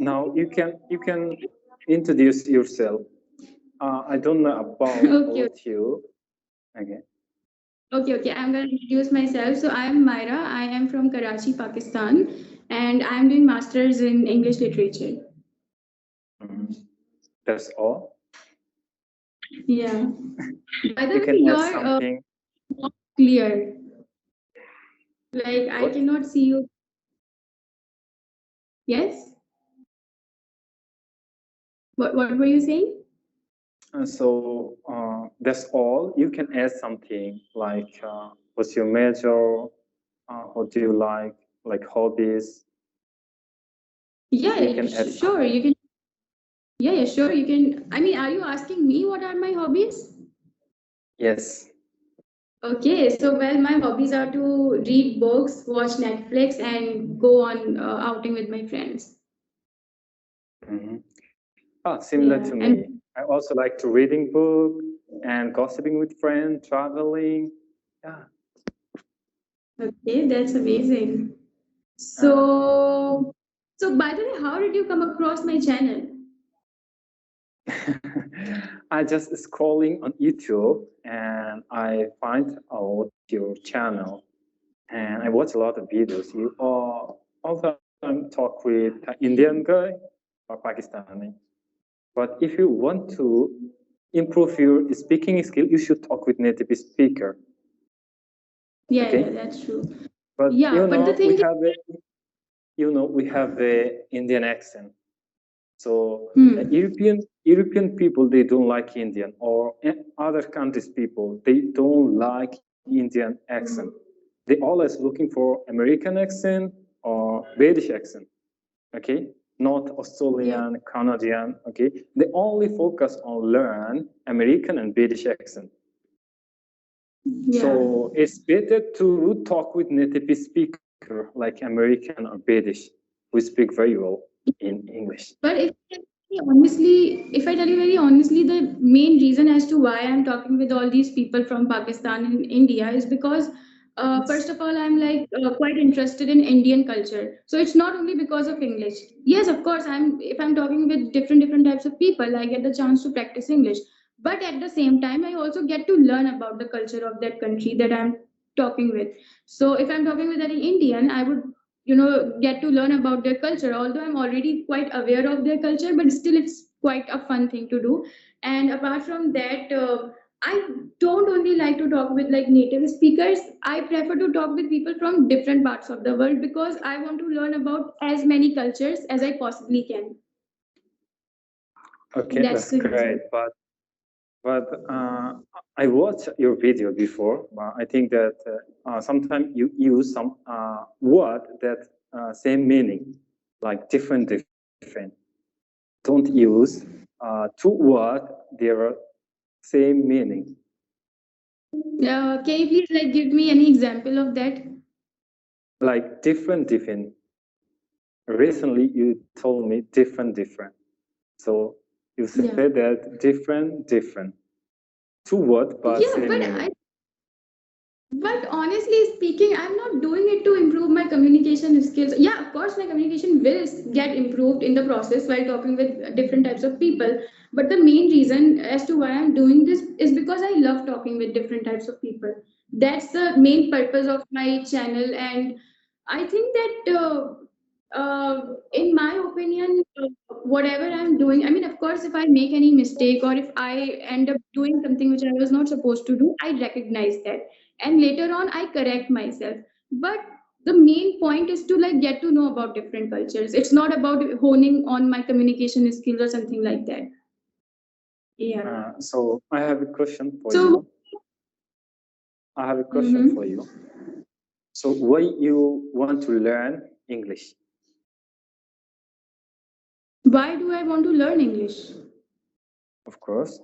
Now you can introduce yourself. I don't know about Okay, you. Okay. okay. I'm gonna introduce myself. So I am Myra. I am from Karachi, Pakistan, and I am doing masters in English literature. Mhm. That's all. Yeah. By the You way, can add you're something. not clear. Like I What? cannot see you. Yes. What were you saying? That's all. You can add something like what's your major? What do you like hobbies? You Yeah, can add sure. something. You can. Yeah, sure. You can. I mean, are you asking me what are my hobbies? Yes. Okay, so well, my hobbies are to read books, watch Netflix, and go on outing with my friends. Hmm. Similar Yeah, to and me. I also like to reading book and gossiping with friends, traveling. Yeah. okay, that's amazing. Uh, So, so by the way, how did you come across my channel? I just scrolling on YouTube and I find out your channel and I watch a lot of videos. You all the time talk with an Indian guy or Pakistani. But if you want to improve your speaking skill, you should talk with native speaker. Yeah, Okay. yeah, that's true. But Yeah, but the thing is, we have a Indian accent. So hmm, European people they don't like Indian or other countries people they don't like Indian accent. They always looking for American accent or British accent. Okay, not yeah, Australian, Canadian. Okay, they only focus on learn American and British accent. yeah. So it's better to talk with native speaker like American or British who speak very well in English. But if I tell you very honestly, the main reason as to why I'm talking with all these people from Pakistan and India is because, first of all, I'm like quite interested in Indian culture. So it's not only because of English. Yes, of course, if I'm talking with different types of people, I get the chance to practice English. But at the same time, I also get to learn about the culture of that country that I'm talking with. So if I'm talking with any Indian, I would get to learn about their culture, although I'm already quite aware of their culture, but still it's quite a fun thing to do. And apart from that, I don't only like to talk with like native speakers. I prefer to talk with people from different parts of the world because I want to learn about as many cultures as I possibly can. Okay, That's that's the great. reason. But I watched your video before. I think that sometimes you use some word that same meaning, like different. Don't use two word their same meaning, Can you please like give me any example of that? like different. Recently, you told me different. So you said Yeah, that different. Two word but yeah, same meaning. but honestly speaking, I'm not doing it to improve my communication skills. Yeah, of course, my communication will get improved in the process while talking with different types of people. But the main reason as to why I'm doing this is because I love talking with different types of people. That's the main purpose of my channel. And I think that, in my opinion, whatever I'm doing, I mean, of course, if I make any mistake or if I end up doing something which I was not supposed to do, I recognize that and later on I correct myself. But the main point is to like get to know about different cultures. It's not about honing on my communication skills or something like that. Yeah. So I have a question for So you. I have a question for mhm. you. So why you want to learn English? Why do I want to learn English? Of course.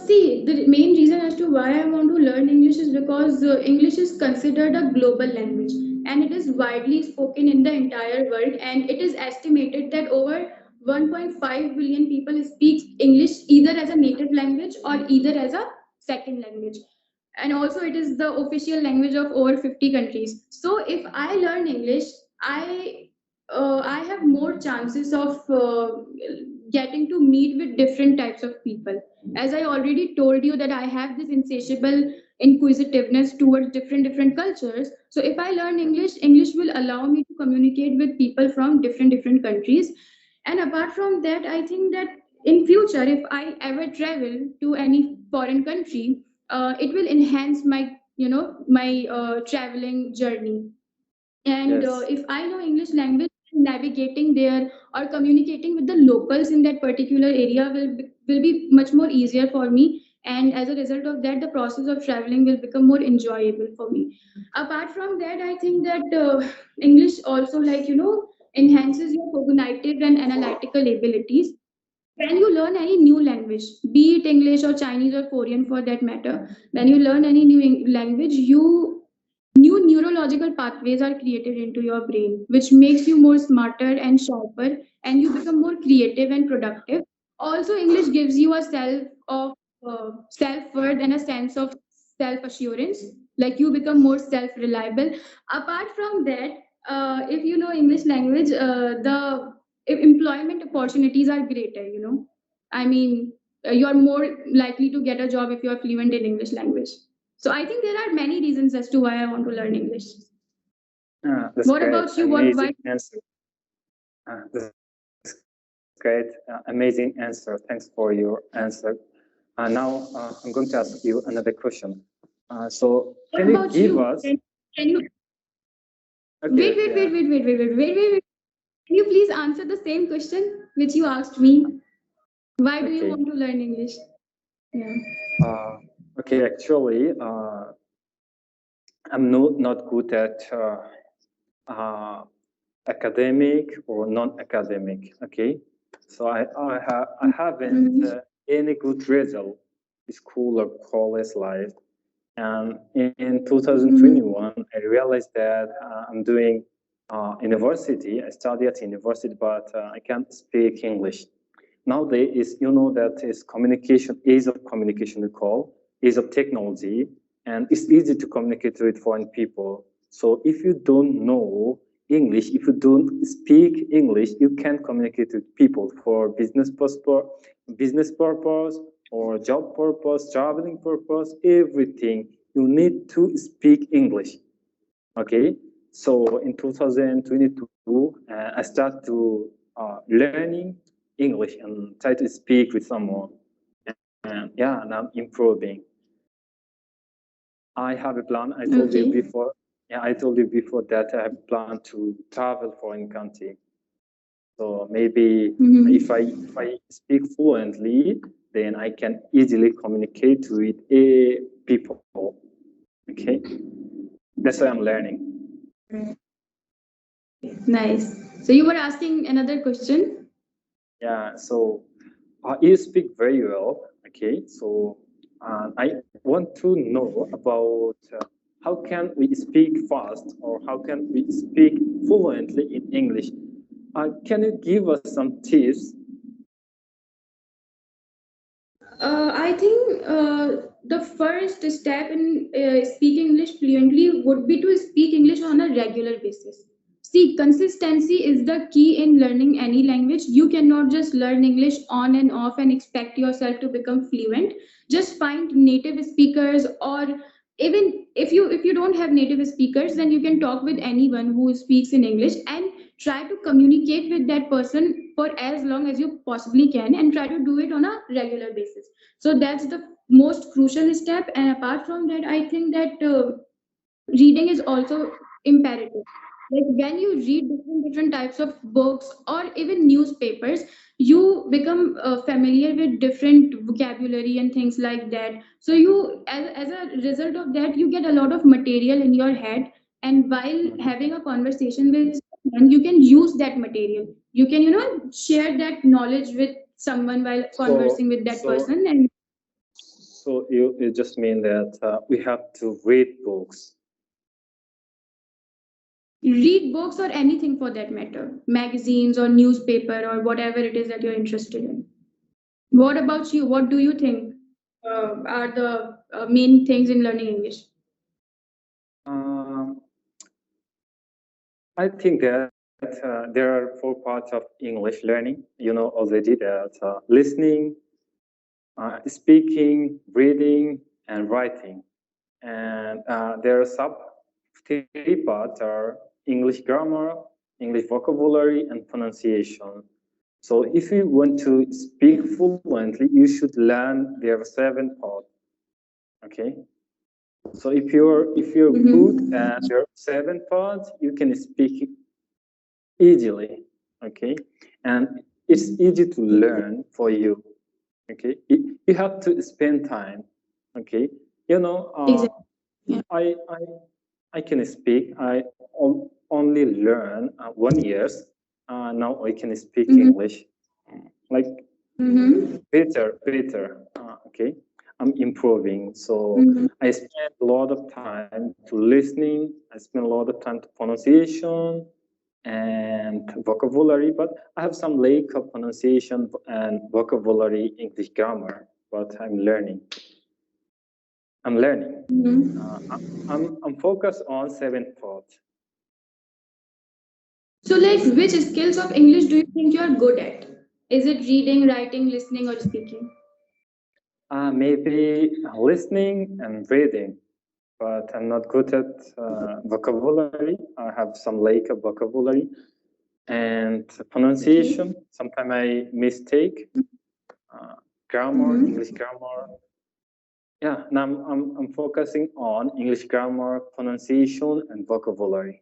See, the main reason as to why I want to learn English is because English is considered a global language and it is widely spoken in the entire world. And it is estimated that over 1.5 billion people speak English either as a native language or either as a second language. And also, it is the official language of over 50 countries. So, if I learn English, I have more chances of getting to meet with different types of people. As I already told you that I have this insatiable inquisitiveness towards different cultures. So if I learn English, English will allow me to communicate with people from different countries. And apart from that, I think that in future, if I ever travel to any foreign country, it will enhance my my traveling journey. And Yes. if I know English language, navigating there or communicating with the locals in that particular area will be much more easier for me. And as a result of that, the process of traveling will become more enjoyable for me. Apart from that, I think that English also, enhances your cognitive and analytical abilities. When you learn any new language, be it English or Chinese or Korean for that matter, when you learn any new language, new neurological pathways are created into your brain, which makes you more smarter and sharper, and you become more creative and productive. Also, English gives you a self worth and a sense of self assurance. Like you become more self reliable. Apart from that, if you know English language, the employment opportunities are greater. I mean, you're more likely to get a job if you're fluent in English language. So I think there are many reasons as to why I want to learn English. That's What great. about you? What Amazing why? answer. That's great. Amazing answer. Thanks for your answer. Now I'm going to ask you another question. So What can you about give you? us? Can you Okay. Yeah. wait? Can you please answer the same question which you asked me? Why do you Okay. want to learn English? Yeah. Uh, okay. Actually, I'm not good at uh, academic or non-academic. Okay, so I haven't Mhm. any good result in school or college life. And in Mhm. 2021, I realized that I'm doing university. I study at university, but I can't speak English. Nowadays, that is communication, age of communication we call, age of technology, and it's easy to communicate with foreign people. So if you don't know English, if you don't speak English, you can communicate with people for business purpose or job purpose, traveling purpose, everything. You need to speak English. Okay, so in 2022, I start to learning English and try to speak with someone. And yeah, and I'm improving. I have a plan. I told you Okay. before. Yeah, I told you before that I have a plan to travel foreign country. So maybe Mhm. if I speak fluently, then I can easily communicate with people. Okay, that's why I'm learning. Nice. So you were asking another question. Yeah, so you speak very well. Okay, so I want to know about how can we speak fast or how can we speak fluently in English? Can you give us some tips? I think the first step in speaking English fluently would be to speak English on a regular basis. See, consistency is the key in learning any language. You cannot just learn English on and off and expect yourself to become fluent. Just find native speakers, or even if you don't have native speakers, then you can talk with anyone who speaks in English and try to communicate with that person for as long as you possibly can, and try to do it on a regular basis. So that's the most crucial step. And apart from that, I think that reading is also imperative. Like when you read different types of books or even newspapers, you become familiar with different vocabulary and things like that. So as a result of that, you get a lot of material in your head. And while having a conversation with someone, you can use that material. You can, share that knowledge with someone while So, conversing with that so, person. And so you just mean that we have to read books. read books or anything for that matter, magazines or newspaper or whatever it is that you're interested in. What about you? What do you think are the main things in learning English? Um, I think that there are four parts of English learning. You know already that listening, speaking, reading, and writing. And there are sub three parts are English grammar, English vocabulary, and pronunciation. So if you want to speak fluently, you should learn their seven parts. Okay. So if you're good at your seven parts, you can speak easily. Okay. And it's easy to learn for you. Okay. You have to spend time. Okay. You know, Exactly. Yeah. I can speak. I only learn 1 year. Now I can speak English. Like better. Okay, I'm improving. So I spend a lot of time to listening. I spend a lot of time to pronunciation and vocabulary. But I have some lack of pronunciation and vocabulary English grammar. But I'm learning. I'm learning. I'm focused on seven parts. So, like, which skills of English do you think you are good at? Is it reading, writing, listening, or speaking? Maybe listening and reading, but I'm not good at vocabulary. I have some lack of vocabulary and pronunciation. Sometimes I mistake grammar, English grammar. Yeah, now I'm focusing on English grammar, pronunciation, and vocabulary.